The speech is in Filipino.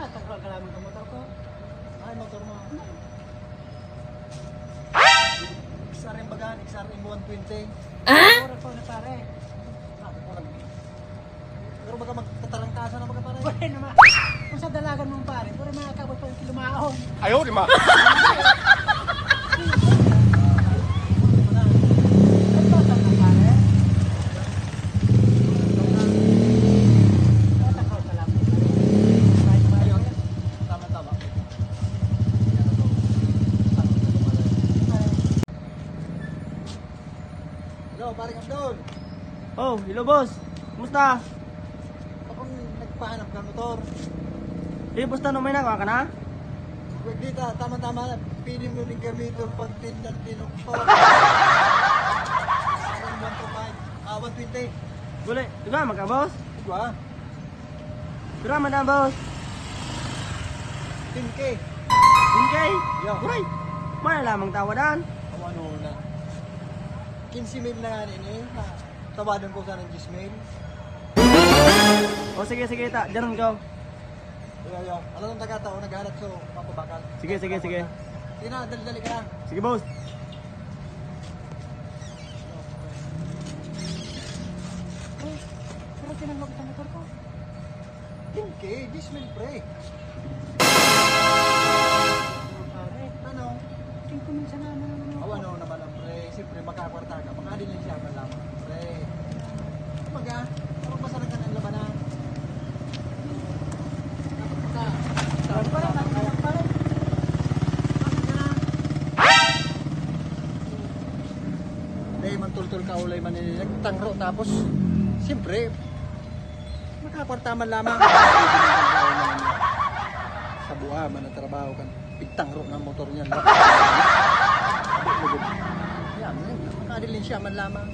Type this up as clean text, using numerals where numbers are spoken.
Takral ka lamang ng motor ko. Ay, motor mo. XRM bagaan, XRM 120. Oras ko na pare. Pero baga magtatarangkasan na baga pare. Pwede naman. Kung sa dalagan mong pare, pwede makakabot pa yung kilumaon. Ayaw, di ma. Ay, total na pare. Takral ka lamang. Ayun. Tama-tama. Hello, paring Abdul. Oh, hello boss. Kumusta? Akong nagpahanap ka motor. Eh, basta no may nakawa ka na? Huwag dito, tama-tama na. Pili mo rin kami ito pag tinag-tinok ko. 120. Boleh, juga maka boss. Diba? Berapa mana boss? 10K. Bingkay? Yo. Uray, mana lamang tawadan? Ano na. 15 mil na nga ini. Tawadan ko sana ng 10 mil. Oh, sige, sige, tak. Jalan kau. Yo. Alam ng taga-tao, naghahanap so mapabakal. Sige, sige, sige. Sige na, dali-dali ka lang. Sige, boss. Pero tinanggap sa motor ko. 10K, 10 mil pre. Pare, Ano? tingin ko minsan na ano. Ano naman ang pre. Siyempre makakwarta ka. Makadilin siya ka lamang. Pre. Kumaga, parang pasaran ka ng labanan. Pare, pare, pare. Dahil man tultul ka ulay man nagtangro tapos siyempre makakwarta man lamang. Sa buha man na trabaho kan pigtangro ng motor niya. Yan, makadilin siya man lamang.